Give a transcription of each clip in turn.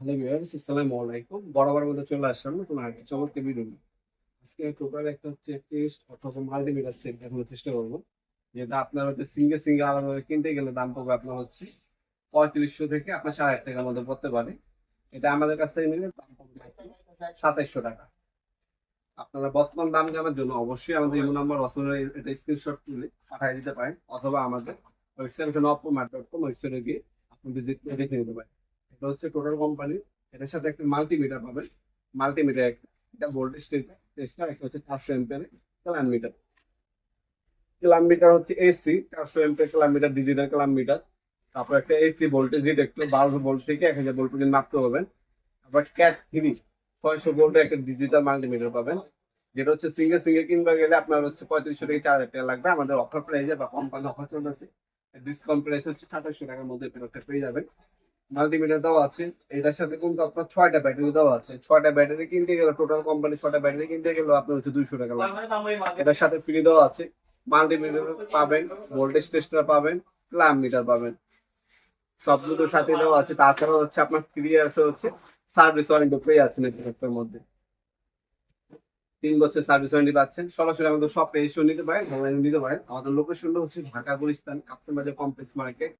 Hello viewers, আসসালামু আলাইকুম। বরাবর মতো চলে আসলাম নতুন আরেকটি চমৎকার ভিডিও নিয়ে। আজকে টোটাল একটা হচ্ছে টেস্ট অথবা মাল্টিমিটার সেট দেখানোর চেষ্টা করবো। যেটা আপনার হচ্ছে সিঙ্গেল আলাদাভাবে কিনতে গেলে দাম পড়বে আপনার হচ্ছে 3500 থেকে আপনার 4000 টাকার মধ্যে পড়তে পারে। এটা আমাদের কাছ থেকে নিলে দাম পড়বে 2700 টাকা। আপনারা বর্তমান দাম জানার জন্য অবশ্যই আমাদের ইমো নাম্বার অসমের এটা স্ক্রিনশট তুলে পাঠিয়ে দিতে পারেন, অথবা আমাদের ওয়েবসাইট oppomat.com ওয়েবসাইটে গিয়ে আপনি ভিজিট করে দেখে নিতে পারেন। এটা হচ্ছে টোটাল কোম্পানি। এটার সাথে একটা মাল্টিমিটার পাবেন। মাল্টিমিটার একটা ভোল্টেজ টেস্টার, একটা হচ্ছে 400 ampere clamp meter. Clamp meter হচ্ছে AC 400 ampere clamp meter, digital clamp meter. তারপর একটা এসি ভোল্টেজ ডিটেক্টর 12 ভোল্ট থেকে 1000 ভোল্ট পর্যন্ত মাপতে পারবেন। আবার ক্যাট 3 600 ভোল্টের একটা ডিজিটাল মাল্টিমিটার পাবেন। যেটা হচ্ছে সিঙ্গেল কিনতে গেলে আপনার হচ্ছে 3500 থেকে 4000 টাকা লাগবে। আমাদের অফার প্রাইসে বা কোম্পানি অফার চলতেছে, ডিসকাউন্ট প্রাইস হচ্ছে 2700 টাকার মধ্যে প্রোডাক্টটা পেয়ে যাবেন। মাল্টিমিটার দেওয়া আছে, এটার সাথে কিন্তু আপনার 6টা ব্যাটারি দেওয়া আছে। 6টা ব্যাটারি কিনতে গেলে টোটাল কোম্পানি 6টা ব্যাটারি কিনতে গেলে আপনার হচ্ছে 200 টাকা লাগবে। এটার সাথে ফ্রি দেওয়া আছে, মাল্টিমিটার পাবেন, ভোল্টেজ টেস্টার পাবেন, ক্লাম মিটার পাবেন, সব দুটোর সাথে দেওয়া আছে। তাছাড়া হচ্ছে আপনার 3 ইয়ার্স হচ্ছে সার্ভিস ওয়ারেন্টি পেয়ে যাচ্ছেন এই প্রোডাক্টের মধ্যে। 3 বছর সার্ভিস ওয়ারেন্টি পাচ্ছেন। সরাসরি আমাদের শপে এসে নিতে পারেন, অনলাইনে নিতে পারেন। আমাদের লোকেশনটা হচ্ছে ঢাকা গুলিস্তান কাপ্তান বাজার কমপ্লেক্স মার্কেট,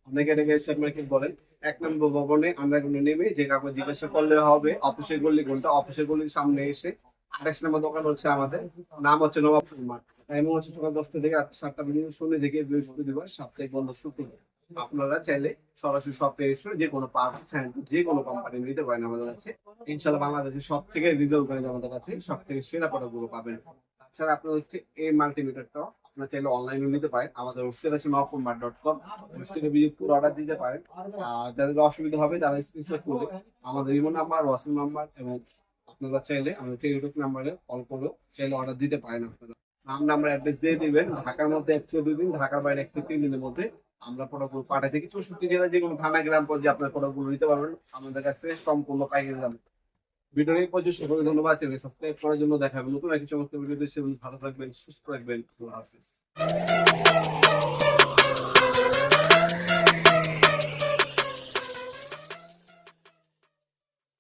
অনেকে এটাকে শেয়ার মার্কেট বলেন। 1 নম্বর ভবনে আন্ডারগ্রাউন্ডে নেমে যে কাউকে জিজ্ঞাসা করলে হবে অফিসের গল্লি কোনটা, অফিসের গলির সামনে এসে 28 নম্বর দোকান হচ্ছে আমাদের, নাম হচ্ছে নবাবপুর মার্ট। টাইম হচ্ছে সকাল 10টা থেকে রাত 7টা পর্যন্ত, শনি থেকে বৃহস্পতিবার, সাপ্তাহিক বন্ধ শুক্রবার। আপনারা চাইলে সরাসরি শপে এসে যে কোনো পার্টস যে কোনো কোম্পানি নিতে পারেন আমাদের কাছে। ইনশাল্লাহ বাংলাদেশের সব থেকে রিজনেবল প্রাইসে আমাদের কাছে সব থেকে সেরা প্রোডাক্টগুলো পাবেন। তাছাড়া আপনার হচ্ছে এই মাল্টিমিটারটা আপনার চাইলে অনলাইনে নিতে পারেন। আমাদের ওয়েবসাইট আছে oppomat.com, ওয়েবসাইটে ভিজিট করে অর্ডার দিতে পারেন। আর যাদের অসুবিধা হবে তারা স্ক্রিনশট তুলে আমাদের ইমো নাম্বার, হোয়াটসঅ্যাপ নাম্বার এবং আপনারা চাইলে আমাদের টেলিটক নাম্বারে কল করে চাইলে অর্ডার দিতে পারেন। আপনারা নাম নাম্বার অ্যাড্রেস দিয়ে দিবেন। ঢাকার মধ্যে 1 থেকে 2 দিন, ঢাকার বাইরে 1 থেকে 3 দিনের মধ্যে আমরা প্রোডাক্টগুলো পাঠাই থেকে 64 জেলায় যে কোনো থানা গ্রাম পর্যায়ে আপনার প্রোডাক্টগুলো নিতে পারবেন আমাদের কাছ থেকে সম্পূর্ণ পাইকারি দামে। ভিডিও এই পর্যন্ত সকলকে ধন্যবাদ। চ্যানেল সাবস্ক্রাইব করার জন্য। দেখা হবে নতুন একটি চমৎকার ভিডিও দেশে। ভালো থাকবেন, সুস্থ থাকবেন। আল্লাহ হাফেজ।